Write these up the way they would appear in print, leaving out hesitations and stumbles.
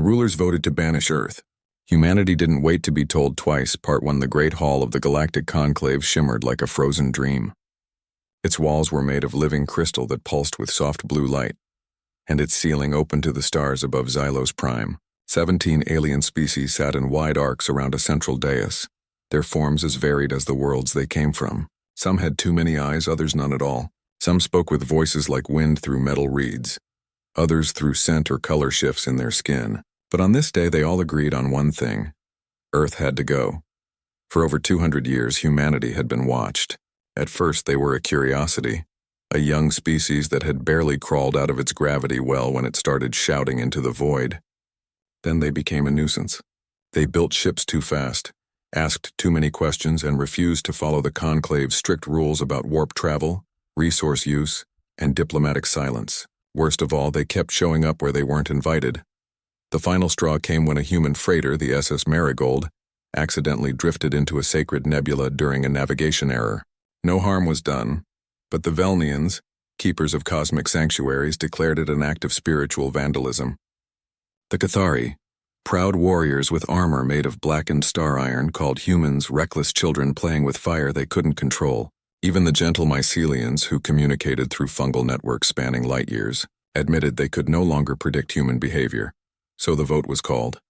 rulers voted to banish Earth. Humanity didn't wait to be told twice. Part 1. The Great Hall of the Galactic Conclave shimmered like a frozen dream. Its walls were made of living crystal that pulsed with soft blue light, and its ceiling opened to the stars above Xylos Prime. 17 alien species sat in wide arcs around a central dais, their forms as varied as the worlds they came from. Some had too many eyes, others none at all. Some spoke with voices like wind through metal reeds, others through scent or color shifts in their skin. But on this day they all agreed on one thing: Earth had to go. For over 200 years humanity had been watched. At first they were a curiosity, a young species that had barely crawled out of its gravity well when it started shouting into the void. Then they became a nuisance. They built ships too fast, asked too many questions, and refused to follow the Conclave's strict rules about warp travel, resource use, and diplomatic silence. Worst of all, they kept showing up where they weren't invited. The final straw came when a human freighter, the SS Marigold, accidentally drifted into a sacred nebula during a navigation error. No harm was done, but the Velnians, keepers of cosmic sanctuaries, declared it an act of spiritual vandalism. The Cathari, proud warriors with armor made of blackened star iron, called humans reckless children playing with fire they couldn't control. Even the gentle mycelians, who communicated through fungal networks spanning light years, admitted they could no longer predict human behavior. So the vote was called.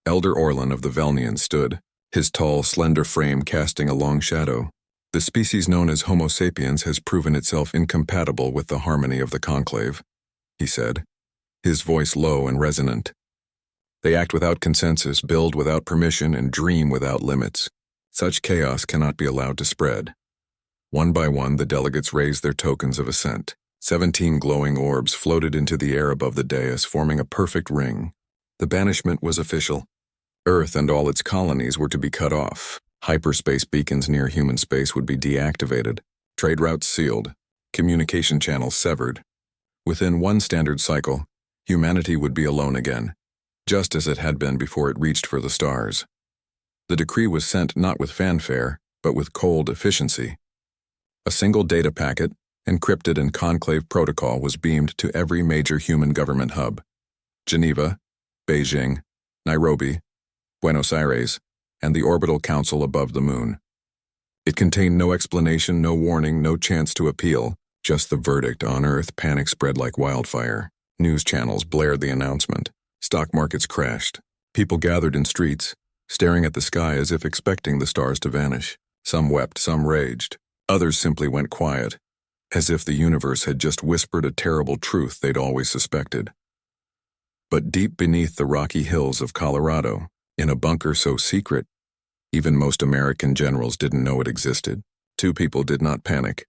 Elder Orlan of the Velnians stood, his tall, slender frame casting a long shadow. The species known as Homo sapiens has proven itself incompatible with the harmony of the conclave, he said, his voice low and resonant. They act without consensus, build without permission, and dream without limits. Such chaos cannot be allowed to spread. One by one, the delegates raised their tokens of assent. 17 glowing orbs floated into the air above the dais, forming a perfect ring. The banishment was official. Earth and all its colonies were to be cut off. Hyperspace beacons near human space would be deactivated. Trade routes sealed. Communication channels severed. Within one standard cycle, humanity would be alone again, just as it had been before it reached for the stars. The decree was sent not with fanfare, but with cold efficiency. A single data packet, encrypted in conclave protocol, was beamed to every major human government hub: Geneva, Beijing, Nairobi, Buenos Aires, and the orbital council above the moon. It contained no explanation, no warning, no chance to appeal, just the verdict. On Earth, panic spread like wildfire. News channels blared the announcement. Stock markets crashed. People gathered in streets, staring at the sky as if expecting the stars to vanish. Some wept, some raged. Others simply went quiet, as if the universe had just whispered a terrible truth they'd always suspected. But deep beneath the rocky hills of Colorado, in a bunker so secret, even most American generals didn't know it existed, two people did not panic.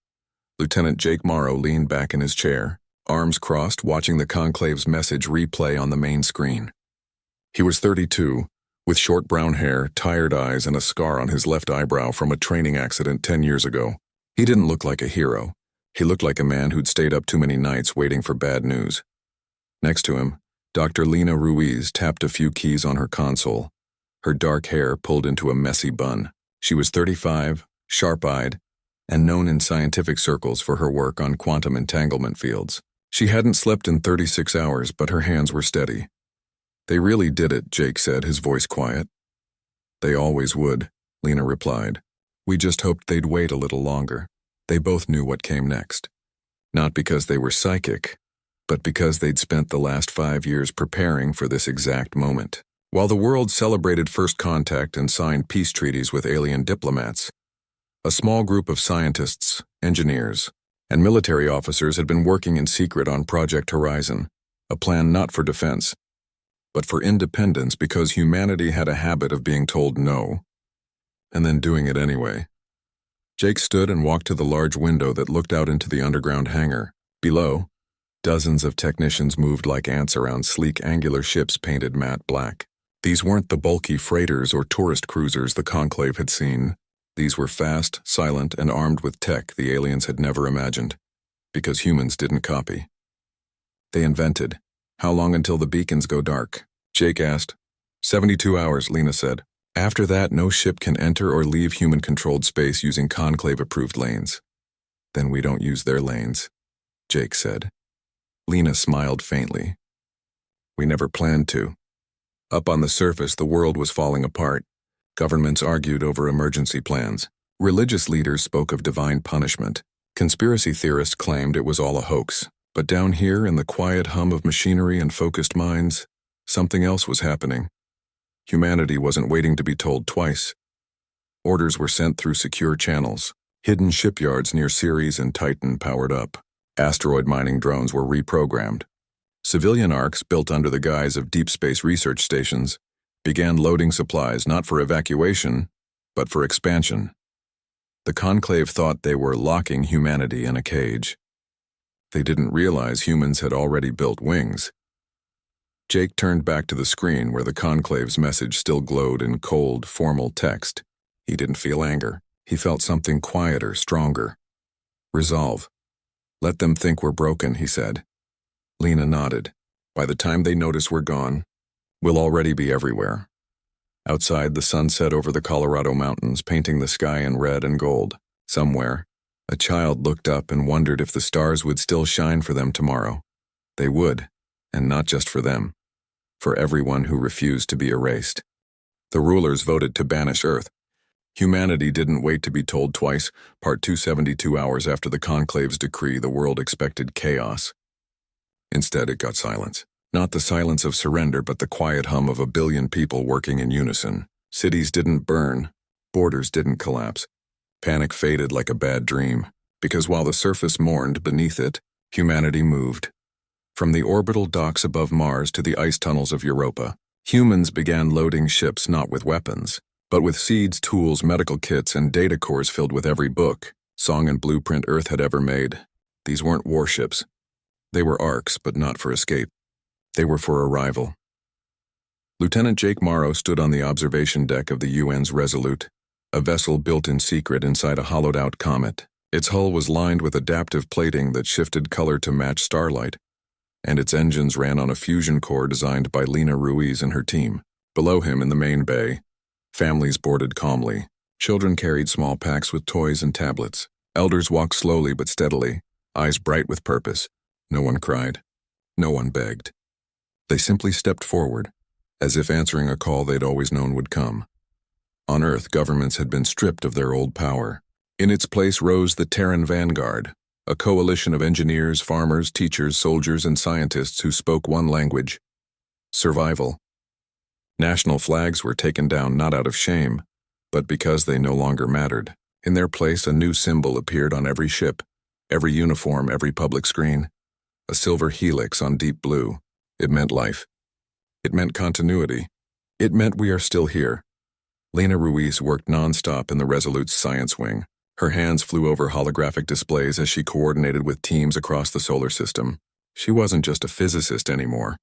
Lieutenant Jake Morrow leaned back in his chair, arms crossed, watching the conclave's message replay on the main screen. He was 32, with short brown hair, tired eyes, and a scar on his left eyebrow from a training accident 10 years ago. He didn't look like a hero. He looked like a man who'd stayed up too many nights waiting for bad news. Next to him, Dr. Lena Ruiz tapped a few keys on her console, her dark hair pulled into a messy bun. She was 35, sharp-eyed, and known in scientific circles for her work on quantum entanglement fields. She hadn't slept in 36 hours, but her hands were steady. "They really did it," Jake said, his voice quiet. "They always would," Lena replied. "We just hoped they'd wait a little longer." They both knew what came next. Not because they were psychic, but because they'd spent the last 5 years preparing for this exact moment. While the world celebrated first contact and signed peace treaties with alien diplomats, a small group of scientists, engineers, and military officers had been working in secret on Project Horizon, a plan not for defense, but for independence, because humanity had a habit of being told no, and then doing it anyway. Jake stood and walked to the large window that looked out into the underground hangar. Below, dozens of technicians moved like ants around sleek angular ships painted matte black. These weren't the bulky freighters or tourist cruisers the Conclave had seen. These were fast, silent, and armed with tech the aliens had never imagined, because humans didn't copy. They invented. "How long until the beacons go dark?" Jake asked. 72 hours, Lena said. "After that, no ship can enter or leave human-controlled space using Conclave-approved lanes." "Then we don't use their lanes," Jake said. Lena smiled faintly. "We never planned to. Up on the surface, the world was falling apart. Governments argued over emergency plans. Religious leaders spoke of divine punishment. Conspiracy theorists claimed it was all a hoax. But down here, in the quiet hum of machinery and focused minds, something else was happening. Humanity wasn't waiting to be told twice. Orders were sent through secure channels. Hidden shipyards near Ceres and Titan powered up. Asteroid mining drones were reprogrammed. Civilian arcs, built under the guise of deep space research stations, began loading supplies not for evacuation, but for expansion. The Conclave thought they were locking humanity in a cage. They didn't realize humans had already built wings. Jake turned back to the screen where the Conclave's message still glowed in cold, formal text. He didn't feel anger. He felt something quieter, stronger. Resolve. Let them think we're broken, he said. Lena nodded. By the time they notice we're gone, we'll already be everywhere. Outside, the sun set over the Colorado mountains, painting the sky in red and gold. Somewhere, a child looked up and wondered if the stars would still shine for them tomorrow. They would, and not just for them. For everyone who refused to be erased. The rulers voted to banish Earth. Humanity didn't wait to be told twice. Part 272 hours after the Conclave's decree, the world expected chaos. Instead, it got silence. Not the silence of surrender, but the quiet hum of a billion people working in unison. Cities didn't burn. Borders didn't collapse. Panic faded like a bad dream, because while the surface mourned beneath it, humanity moved. From the orbital docks above Mars to the ice tunnels of Europa, humans began loading ships not with weapons, but with seeds, tools, medical kits, and data cores filled with every book, song, and blueprint Earth had ever made. These weren't warships. They were arcs, but not for escape. They were for arrival. Lieutenant Jake Morrow stood on the observation deck of the UN's Resolute, a vessel built in secret inside a hollowed-out comet. Its hull was lined with adaptive plating that shifted color to match starlight, and its engines ran on a fusion core designed by Lena Ruiz and her team. Below him in the main bay, families boarded calmly. Children carried small packs with toys and tablets. Elders walked slowly but steadily, eyes bright with purpose. No one cried. No one begged. They simply stepped forward, as if answering a call they'd always known would come. On Earth, governments had been stripped of their old power. In its place rose the Terran Vanguard, a coalition of engineers, farmers, teachers, soldiers, and scientists who spoke one language: survival. National flags were taken down not out of shame, but because they no longer mattered. In their place, a new symbol appeared on every ship, every uniform, every public screen. A silver helix on deep blue. It meant life. It meant continuity. It meant we are still here. Lena Ruiz worked non-stop in the Resolute's science wing. Her hands flew over holographic displays as she coordinated with teams across the solar system. She wasn't just a physicist anymore.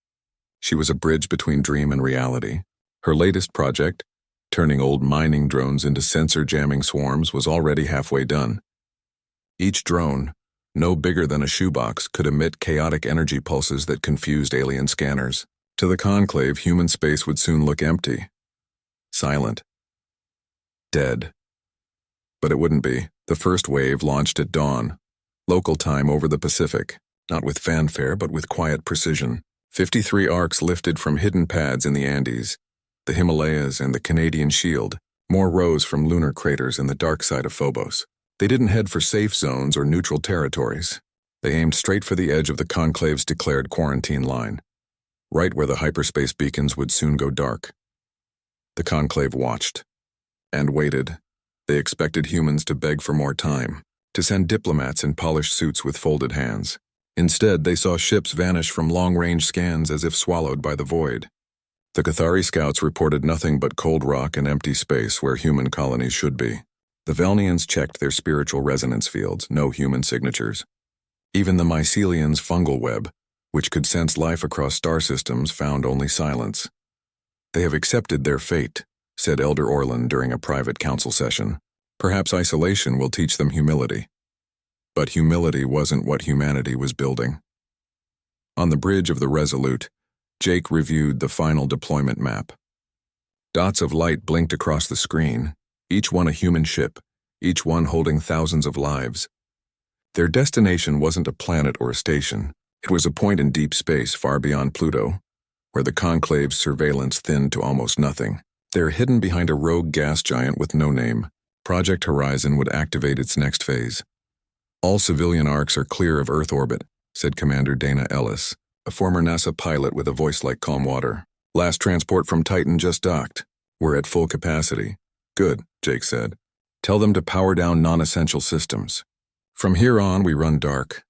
She was a bridge between dream and reality. Her latest project, turning old mining drones into sensor-jamming swarms, was already halfway done. Each drone, no bigger than a shoebox, could emit chaotic energy pulses that confused alien scanners. To the Conclave, human space would soon look empty. Silent. Dead. But it wouldn't be. The first wave launched at dawn. Local time over the Pacific. Not with fanfare, but with quiet precision. 53 arcs lifted from hidden pads in the Andes, the Himalayas, and the Canadian Shield. More rose from lunar craters in the dark side of Phobos. They didn't head for safe zones or neutral territories. They aimed straight for the edge of the Conclave's declared quarantine line, right where the hyperspace beacons would soon go dark. The Conclave watched and waited. They expected humans to beg for more time, to send diplomats in polished suits with folded hands. Instead, they saw ships vanish from long-range scans as if swallowed by the void. The Cathari scouts reported nothing but cold rock and empty space where human colonies should be. The Velnians checked their spiritual resonance fields, no human signatures. Even the mycelians' fungal web, which could sense life across star systems, found only silence. They have accepted their fate, said Elder Orland during a private council session. Perhaps isolation will teach them humility. But humility wasn't what humanity was building. On the bridge of the Resolute, Jake reviewed the final deployment map. Dots of light blinked across the screen, each one a human ship, each one holding thousands of lives. Their destination wasn't a planet or a station. It was a point in deep space far beyond Pluto, where the Conclave's surveillance thinned to almost nothing. They're hidden behind a rogue gas giant with no name. Project Horizon would activate its next phase. All civilian arcs are clear of Earth orbit, said Commander Dana Ellis, a former NASA pilot with a voice like calm water. Last transport from Titan just docked. We're at full capacity. Good, Jake said. Tell them to power down non-essential systems. From here on, we run dark.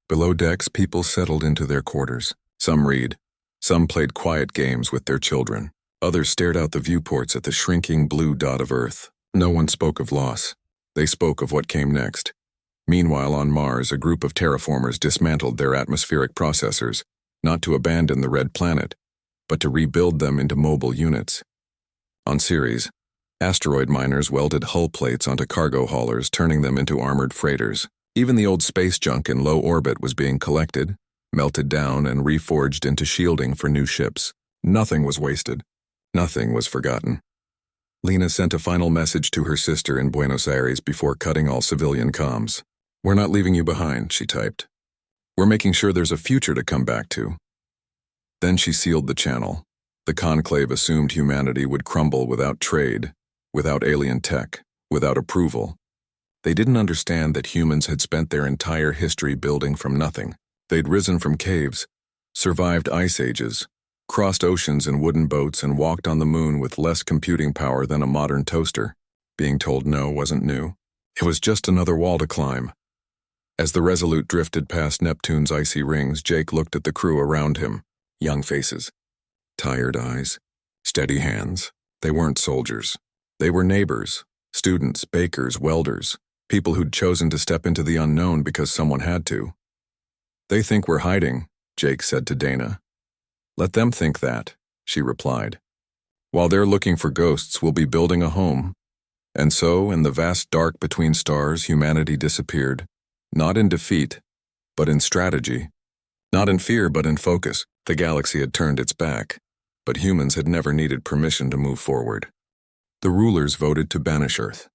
Below decks, people settled into their quarters. Some read. Some played quiet games with their children. Others stared out the viewports at the shrinking blue dot of Earth. No one spoke of loss. They spoke of what came next. Meanwhile, on Mars, a group of terraformers dismantled their atmospheric processors, not to abandon the red planet, but to rebuild them into mobile units. On Ceres, asteroid miners welded hull plates onto cargo haulers, turning them into armored freighters. Even the old space junk in low orbit was being collected, melted down, and reforged into shielding for new ships. Nothing was wasted. Nothing was forgotten. Lena sent a final message to her sister in Buenos Aires before cutting all civilian comms. "We're not leaving you behind," she typed. "We're making sure there's a future to come back to." Then she sealed the channel. The Conclave assumed humanity would crumble without trade, without alien tech, without approval. They didn't understand that humans had spent their entire history building from nothing. They'd risen from caves, survived ice ages, crossed oceans in wooden boats, and walked on the moon with less computing power than a modern toaster. Being told no wasn't new. It was just another wall to climb. As the Resolute drifted past Neptune's icy rings, Jake looked at the crew around him. Young faces, tired eyes, steady hands. They weren't soldiers. They were neighbors, students, bakers, welders, people who'd chosen to step into the unknown because someone had to. "They think we're hiding," Jake said to Dana. "Let them think that," she replied. "While they're looking for ghosts, we'll be building a home." And so, in the vast dark between stars, humanity disappeared. Not in defeat, but in strategy. Not in fear, but in focus. The galaxy had turned its back, but humans had never needed permission to move forward. The rulers voted to banish Earth.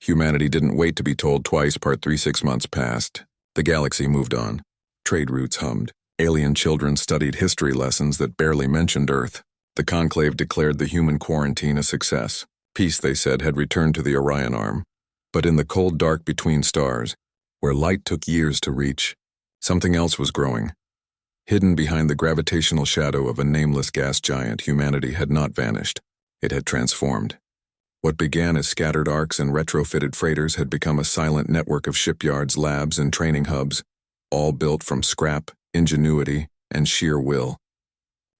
Humanity didn't wait to be told twice. Part 3 6 months passed. The galaxy moved on. Trade routes hummed. Alien children studied history lessons that barely mentioned Earth. The Conclave declared the human quarantine a success. Peace, they said, had returned to the Orion Arm. But in the cold dark between stars, where light took years to reach, something else was growing. Hidden behind the gravitational shadow of a nameless gas giant, humanity had not vanished. It had transformed. What began as scattered arcs and retrofitted freighters had become a silent network of shipyards, labs, and training hubs, all built from scrap, ingenuity, and sheer will.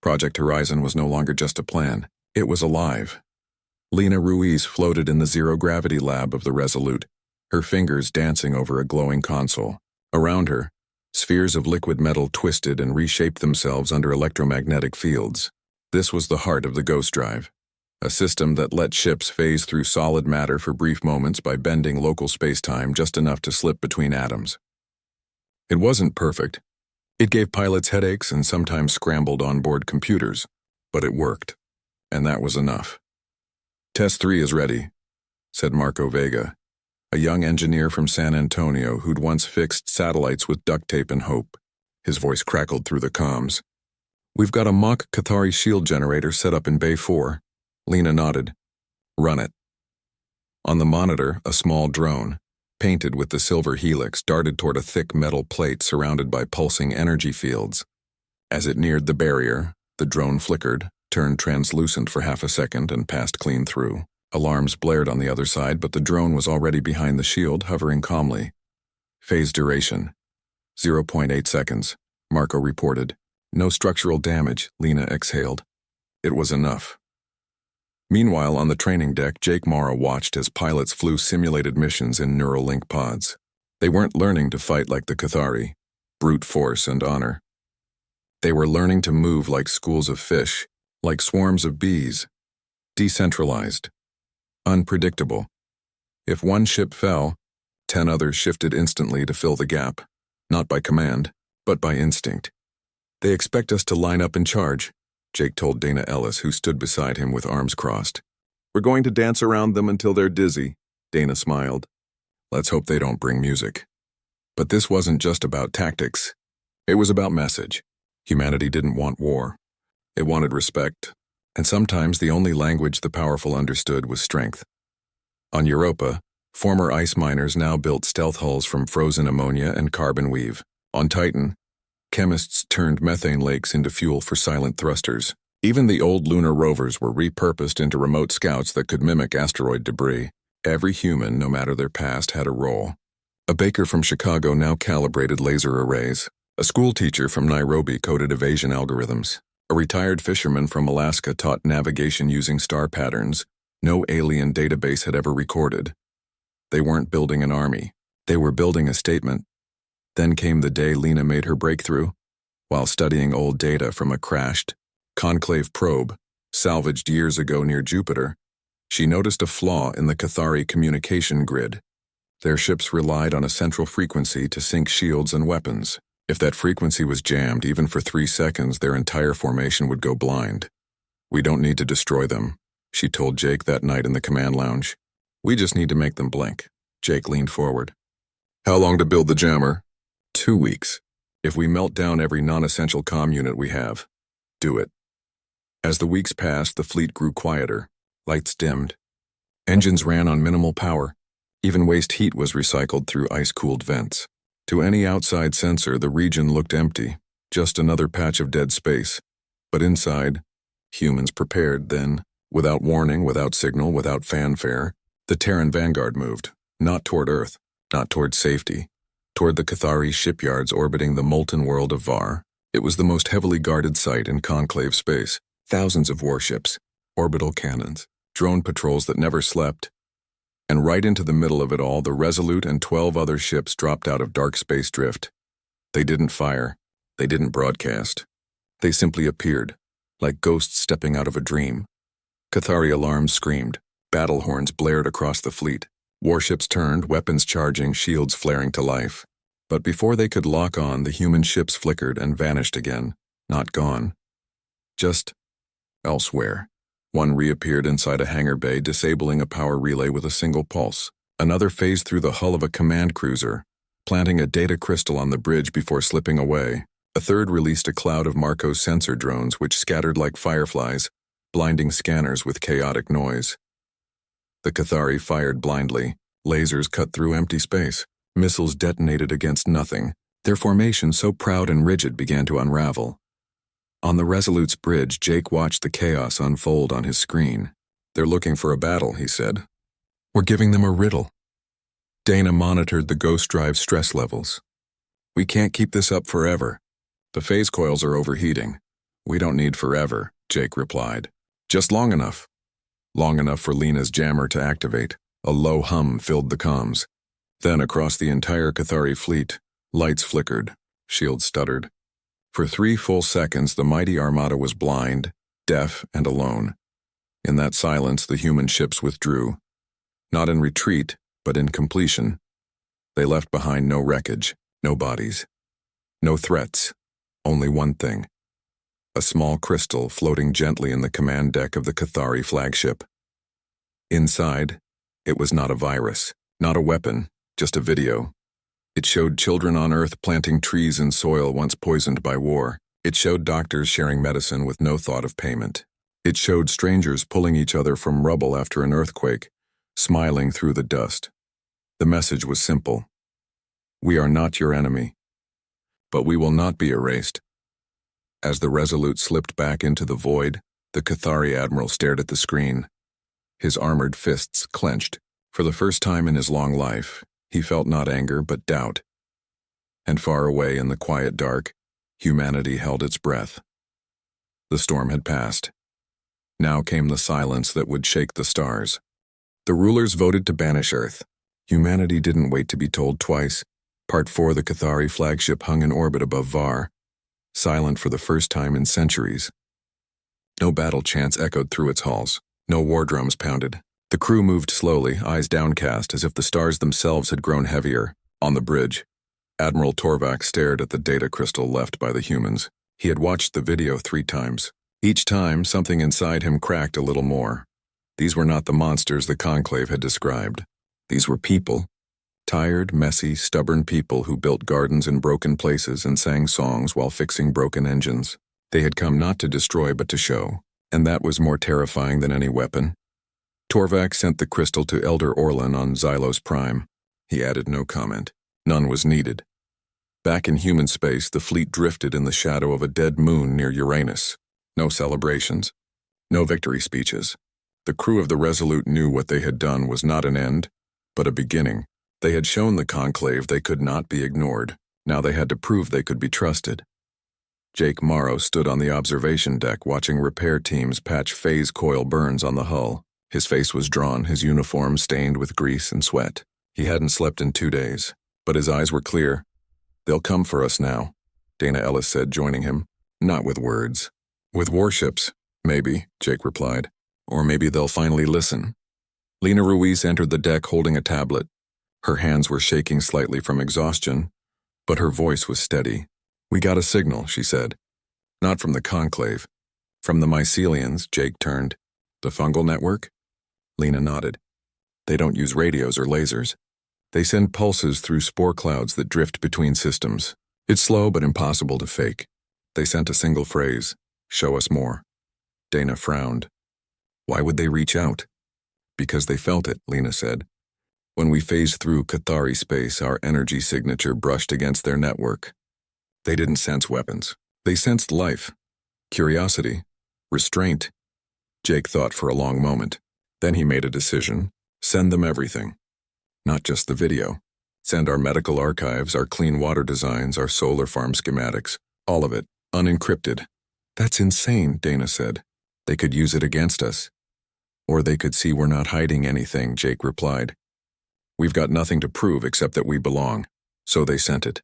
Project Horizon was no longer just a plan. It was alive. Lena Ruiz floated in the zero-gravity lab of the Resolute, her fingers dancing over a glowing console. Around her, spheres of liquid metal twisted and reshaped themselves under electromagnetic fields. This was the heart of the Ghost Drive, a system that let ships phase through solid matter for brief moments by bending local space-time just enough to slip between atoms. It wasn't perfect. It gave pilots headaches and sometimes scrambled onboard computers, but it worked, and that was enough. "Test 3 is ready," said Marco Vega, a young engineer from San Antonio who'd once fixed satellites with duct tape and hope. His voice crackled through the comms. "We've got a mock Cathari shield generator set up in Bay 4. Lena nodded. "Run it." On the monitor, a small drone, painted with the silver helix, darted toward a thick metal plate surrounded by pulsing energy fields. As it neared the barrier, the drone flickered, turned translucent for half a second, and passed clean through. Alarms blared on the other side, but the drone was already behind the shield, hovering calmly. "Phase duration, 0.8 seconds, Marco reported. "No structural damage," Lena exhaled. It was enough. Meanwhile, on the training deck, Jake Mara watched as pilots flew simulated missions in Neuralink pods. They weren't learning to fight like the Cathari, brute force and honor. They were learning to move like schools of fish, like swarms of bees, decentralized, unpredictable. If one ship fell, 10 others shifted instantly to fill the gap, not by command, but by instinct. "They expect us to line up and charge," Jake told Dana Ellis, who stood beside him with arms crossed. "We're going to dance around them until they're dizzy," Dana smiled. "Let's hope they don't bring music." But this wasn't just about tactics. It was about message. Humanity didn't want war. It wanted respect, and sometimes the only language the powerful understood was strength. On Europa, former ice miners now built stealth hulls from frozen ammonia and carbon weave. On Titan, chemists turned methane lakes into fuel for silent thrusters. Even the old lunar rovers were repurposed into remote scouts that could mimic asteroid debris. Every human, no matter their past, had a role. A baker from Chicago now calibrated laser arrays. A school teacher from Nairobi coded evasion algorithms. A retired fisherman from Alaska taught navigation using star patterns no alien database had ever recorded. They weren't building an army. They were building a statement. Then came the day Lena made her breakthrough. While studying old data from a crashed conclave probe salvaged years ago near Jupiter, she noticed a flaw in the Cathari communication grid. Their ships relied on a central frequency to sync shields and weapons. If that frequency was jammed even for 3 seconds, their entire formation would go blind. "We don't need to destroy them," she told Jake that night in the command lounge. "We just need to make them blink." Jake leaned forward. "How long to build the jammer?" 2 weeks. "If we melt down every non-essential comm unit we have." "Do it." As the weeks passed, the fleet grew quieter. Lights dimmed. Engines ran on minimal power. Even waste heat was recycled through ice-cooled vents. To any outside sensor, the region looked empty, just another patch of dead space. But inside, humans prepared then. Without warning, without signal, without fanfare, the Terran vanguard moved, not toward Earth, not toward safety, toward the Cathari shipyards orbiting the molten world of Var. It was the most heavily guarded site in conclave space. Thousands of warships, orbital cannons, drone patrols that never slept. And right into the middle of it all, the Resolute and 12 other ships dropped out of dark space drift. They didn't fire. They didn't broadcast. They simply appeared, like ghosts stepping out of a dream. Cathari alarms screamed. Battle horns blared across the fleet. Warships turned, weapons charging, shields flaring to life. But before they could lock on, the human ships flickered and vanished again. Not gone. Just elsewhere. One reappeared inside a hangar bay, disabling a power relay with a single pulse. Another phased through the hull of a command cruiser, planting a data crystal on the bridge before slipping away. A third released a cloud of Marco's sensor drones, which scattered like fireflies, blinding scanners with chaotic noise. The Cathari fired blindly. Lasers cut through empty space. Missiles detonated against nothing. Their formation, so proud and rigid, began to unravel. On the Resolute's bridge, Jake watched the chaos unfold on his screen. "They're looking for a battle," he said. "We're giving them a riddle." Dana monitored the ghost drive stress levels. "We can't keep this up forever. The phase coils are overheating." "We don't need forever," Jake replied. "Just long enough." Long enough for Lena's jammer to activate. A low hum filled the comms. Then across the entire Cathari fleet, lights flickered, shields stuttered. For 3 full seconds, the mighty armada was blind, deaf, and alone. In that silence, the human ships withdrew. Not in retreat, but in completion. They left behind no wreckage, no bodies, no threats, only one thing. A small crystal floating gently in the command deck of the Cathari flagship. Inside, it was not a virus, not a weapon, just a video. It showed children on Earth planting trees in soil once poisoned by war. It showed doctors sharing medicine with no thought of payment. It showed strangers pulling each other from rubble after an earthquake, smiling through the dust. The message was simple. We are not your enemy, but we will not be erased. As the Resolute slipped back into the void, the Cathari admiral stared at the screen. His armored fists clenched. For the first time in his long life, he felt not anger but doubt. And far away in the quiet dark, humanity held its breath. The storm had passed. Now came the silence that would shake the stars. The rulers voted to banish Earth. Humanity didn't wait to be told twice. Part 4, the Cathari flagship hung in orbit above Var, silent for the first time in centuries. No battle chants echoed through its halls. No war drums pounded. The crew moved slowly, eyes downcast, as if the stars themselves had grown heavier. On the bridge, Admiral Torvak stared at the data crystal left by the humans. He had watched the video 3 times. Each time, something inside him cracked a little more. These were not the monsters the Conclave had described. These were people. Tired, messy, stubborn people who built gardens in broken places and sang songs while fixing broken engines. They had come not to destroy but to show, and that was more terrifying than any weapon. Torvak sent the crystal to Elder Orlan on Xylos Prime. He added no comment. None was needed. Back in human space, the fleet drifted in the shadow of a dead moon near Uranus. No celebrations. No victory speeches. The crew of the Resolute knew what they had done was not an end, but a beginning. They had shown the Conclave they could not be ignored. Now they had to prove they could be trusted. Jake Morrow stood on the observation deck watching repair teams patch phase coil burns on the hull. His face was drawn, his uniform stained with grease and sweat. He hadn't slept in 2 days, but his eyes were clear. "They'll come for us now," Dana Ellis said, joining him. "Not with words. With warships, maybe," Jake replied. "Or maybe they'll finally listen." Lena Ruiz entered the deck holding a tablet. Her hands were shaking slightly from exhaustion, but her voice was steady. "We got a signal," she said. "Not from the Conclave. From the Mycelians," Jake turned. "The fungal network?" Lena nodded. "They don't use radios or lasers. They send pulses through spore clouds that drift between systems. It's slow but impossible to fake. They sent a single phrase, 'Show us more.'" Dana frowned. "Why would they reach out?" "Because they felt it," Lena said. "When we phased through Cathari space, our energy signature brushed against their network. They didn't sense weapons. They sensed life, curiosity, restraint." Jake thought for a long moment. Then he made a decision. Send them everything. Not just the video. Send our medical archives, our clean water designs, our solar farm schematics. All of it, unencrypted. "That's insane," Dana said. "They could use it against us. Or they could see we're not hiding anything," Jake replied. "We've got nothing to prove except that we belong." So they sent it.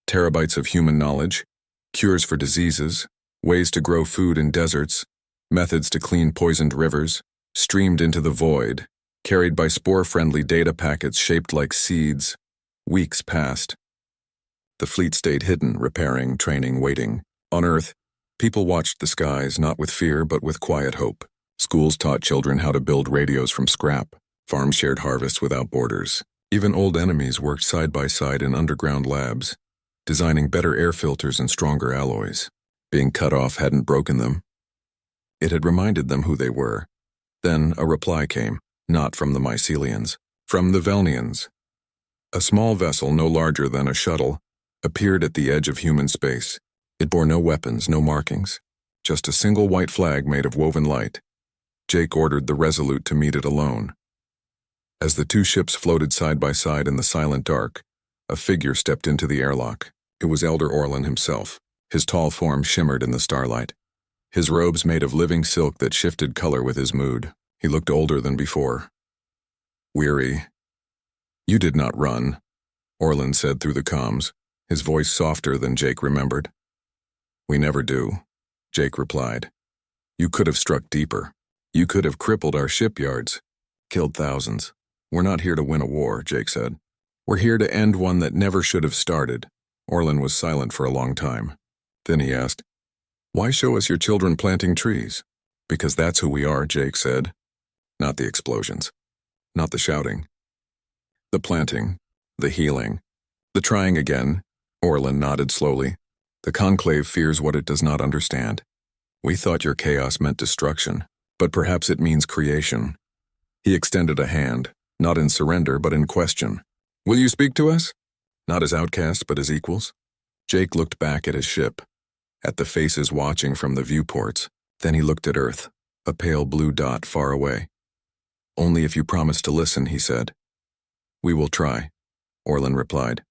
Terabytes of human knowledge, cures for diseases, ways to grow food in deserts, methods to clean poisoned rivers, streamed into the void, carried by spore-friendly data packets shaped like seeds. Weeks passed. The fleet stayed hidden, repairing, training, waiting. On Earth, people watched the skies not with fear but with quiet hope. Schools taught children how to build radios from scrap. Farms shared harvests without borders. Even old enemies worked side by side in underground labs, designing better air filters and stronger alloys. Being cut off hadn't broken them. It had reminded them who they were. Then a reply came, not from the Mycelians, from the Velnians. A small vessel no larger than a shuttle appeared at the edge of human space. It bore no weapons, no markings, just a single white flag made of woven light. Jake ordered the Resolute to meet it alone. As the two ships floated side by side in the silent dark, a figure stepped into the airlock. It was Elder Orlan himself. His tall form shimmered in the starlight. His robes made of living silk that shifted color with his mood. He looked older than before. "Weary. You did not run," Orlan said through the comms, his voice softer than Jake remembered. "We never do," Jake replied. "You could have struck deeper. You could have crippled our shipyards, killed thousands. We're not here to win a war," Jake said. "We're here to end one that never should have started." Orlan was silent for a long time. Then he asked, "Why show us your children planting trees?" "Because that's who we are," Jake said. "Not the explosions. Not the shouting. The planting. The healing. The trying again." Orlan nodded slowly. "The Conclave fears what it does not understand. We thought your chaos meant destruction, but perhaps it means creation." He extended a hand, not in surrender but in question. "Will you speak to us?" Not as outcasts but as equals. Jake looked back at his ship, at the faces watching from the viewports. Then he looked at Earth, a pale blue dot far away. "Only if you promise to listen," he said. "We will try," Orlan replied.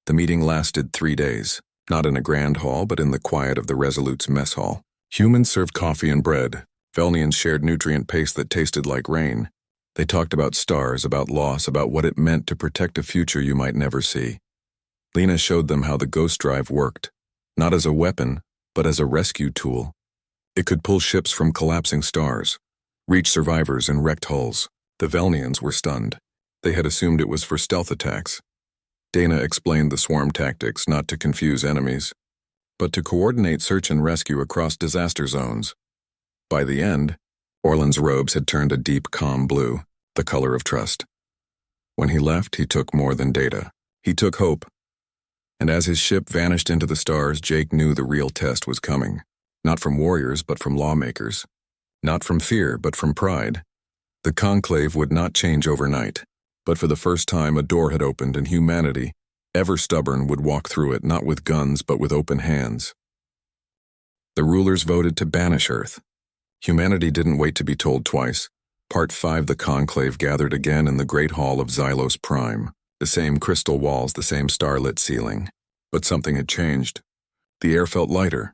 The meeting lasted 3 days, not in a grand hall but in the quiet of the Resolute's mess hall. Humans served coffee and bread. Velnians shared nutrient paste that tasted like rain. They talked about stars, about loss, about what it meant to protect a future you might never see. Lena showed them how the Ghost Drive worked, not as a weapon, but as a rescue tool. It could pull ships from collapsing stars, reach survivors in wrecked hulls. The Velnians were stunned. They had assumed it was for stealth attacks. Dana explained the swarm tactics not to confuse enemies, but to coordinate search and rescue across disaster zones. By the end, Orlan's robes had turned a deep, calm blue, the color of trust. When he left, he took more than data. He took hope. And as his ship vanished into the stars, Jake knew the real test was coming. Not from warriors, but from lawmakers. Not from fear, but from pride. The conclave would not change overnight, but for the first time a door had opened and humanity, ever stubborn, would walk through it, not with guns, but with open hands. The rulers voted to banish Earth. Humanity didn't wait to be told twice. Part 5. The conclave gathered again in the great hall of Xylos Prime. The same crystal walls, the same starlit ceiling. But something had changed. The air felt lighter,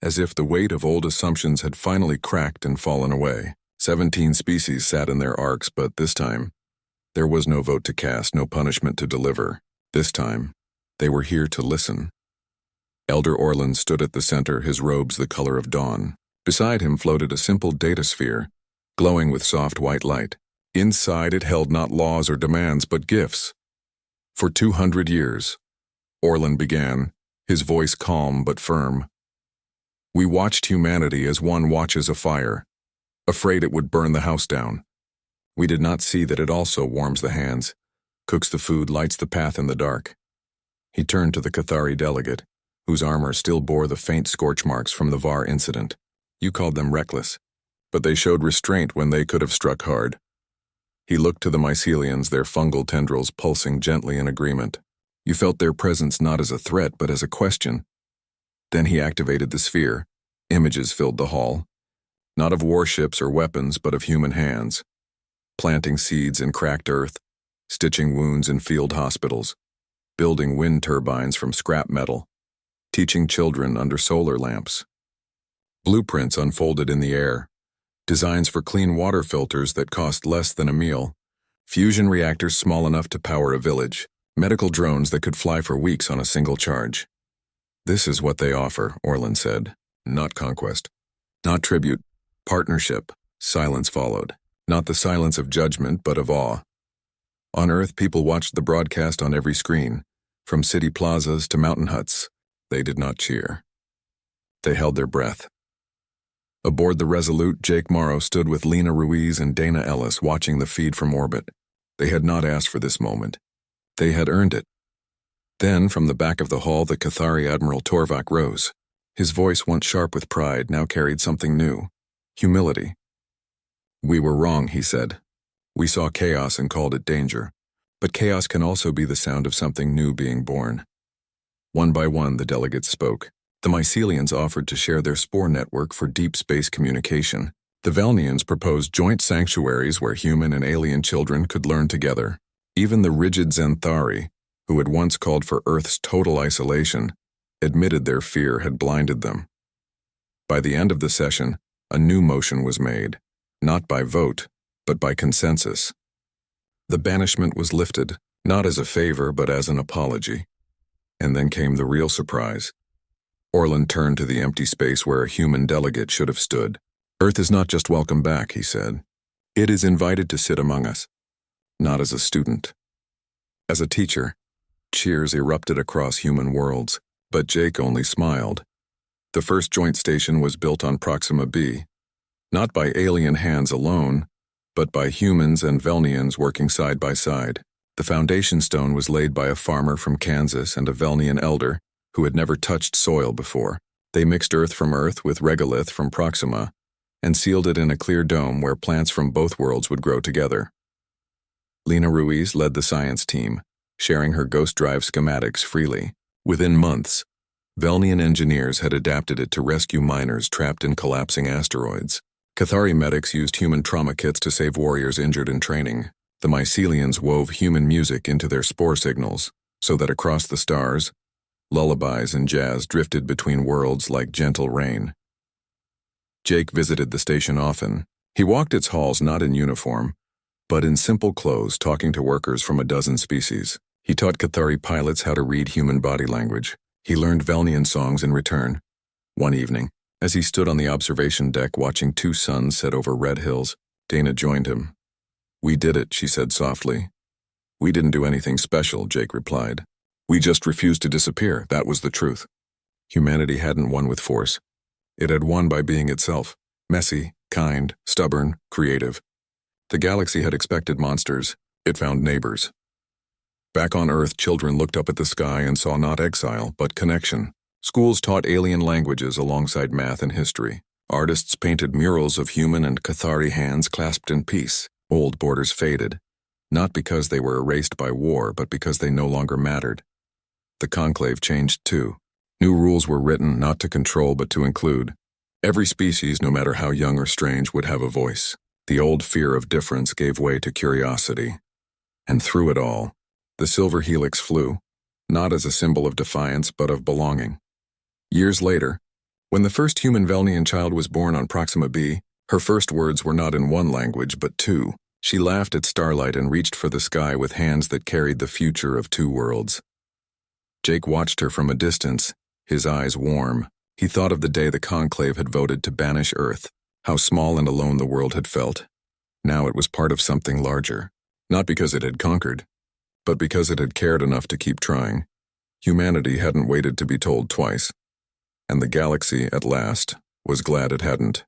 as if the weight of old assumptions had finally cracked and fallen away. 17 species sat in their arcs, but this time, there was no vote to cast, no punishment to deliver. This time, they were here to listen. Elder Orland stood at the center, his robes the color of dawn. Beside him floated a simple data sphere, glowing with soft white light. Inside it held not laws or demands, but gifts. For 200 years, Orland began, his voice calm but firm. We watched humanity as one watches a fire, afraid it would burn the house down. We did not see that it also warms the hands, cooks the food, lights the path in the dark. He turned to the Cathari delegate, whose armor still bore the faint scorch marks from the Var incident. You called them reckless, but they showed restraint when they could have struck hard. He looked to the mycelians, their fungal tendrils pulsing gently in agreement. You felt their presence not as a threat, but as a question. Then he activated the sphere. Images filled the hall, not of warships or weapons, but of human hands, planting seeds in cracked earth, stitching wounds in field hospitals, building wind turbines from scrap metal, teaching children under solar lamps. Blueprints unfolded in the air, designs for clean water filters that cost less than a meal, fusion reactors small enough to power a village, medical drones that could fly for weeks on a single charge. This is what they offer, Orland said. Not conquest. Not tribute. Partnership. Silence followed. Not the silence of judgment, but of awe. On Earth, people watched the broadcast on every screen, from city plazas to mountain huts. They did not cheer. They held their breath. Aboard the Resolute, Jake Morrow stood with Lena Ruiz and Dana Ellis watching the feed from orbit. They had not asked for this moment. They had earned it. Then, from the back of the hall, the Cathari Admiral Torvak rose. His voice, once sharp with pride, now carried something new. Humility. We were wrong, he said. We saw chaos and called it danger. But chaos can also be the sound of something new being born. One by one, the delegates spoke. The mycelians offered to share their spore network for deep space communication. The Velnians proposed joint sanctuaries where human and alien children could learn together. Even the rigid Xanthari, who had once called for Earth's total isolation, admitted their fear had blinded them. By the end of the session, a new motion was made, not by vote, but by consensus. The banishment was lifted, not as a favor, but as an apology. And then came the real surprise. Orland turned to the empty space where a human delegate should have stood. Earth is not just welcome back, he said. It is invited to sit among us, not as a student. As a teacher. Cheers erupted across human worlds, but Jake only smiled. The first joint station was built on Proxima B, not by alien hands alone, but by humans and Velnians working side by side. The foundation stone was laid by a farmer from Kansas and a Velnian elder who had never touched soil before. They mixed earth from Earth with regolith from Proxima and sealed it in a clear dome where plants from both worlds would grow together. Lena Ruiz led the science team, sharing her ghost drive schematics freely. Within months, Velnian engineers had adapted it to rescue miners trapped in collapsing asteroids. Cathari medics used human trauma kits to save warriors injured in training. The mycelians wove human music into their spore signals, so that across the stars, lullabies and jazz drifted between worlds like gentle rain. Jake visited the station often. He walked its halls not in uniform, but in simple clothes, talking to workers from a dozen species. He taught Cathari pilots how to read human body language. He learned Velnian songs in return. One evening, as he stood on the observation deck watching two suns set over red hills, Dana joined him. We did it, she said softly. We didn't do anything special, Jake replied. We just refused to disappear, that was the truth. Humanity hadn't won with force. It had won by being itself, messy, kind, stubborn, creative. The galaxy had expected monsters. It found neighbors. Back on Earth, children looked up at the sky and saw not exile, but connection. Schools taught alien languages alongside math and history. Artists painted murals of human and Cathari hands clasped in peace. Old borders faded, not because they were erased by war, but because they no longer mattered. The conclave changed too. New rules were written not to control but to include. Every species, no matter how young or strange, would have a voice. The old fear of difference gave way to curiosity. And through it all, the silver helix flew, not as a symbol of defiance but of belonging. Years later, when the first human Velnian child was born on Proxima b, her first words were not in one language but two. She laughed at starlight and reached for the sky with hands that carried the future of two worlds. Jake watched her from a distance, his eyes warm. He thought of the day the conclave had voted to banish Earth, how small and alone the world had felt. Now it was part of something larger, not because it had conquered, but because it had cared enough to keep trying. Humanity hadn't waited to be told twice, and the galaxy, at last, was glad it hadn't.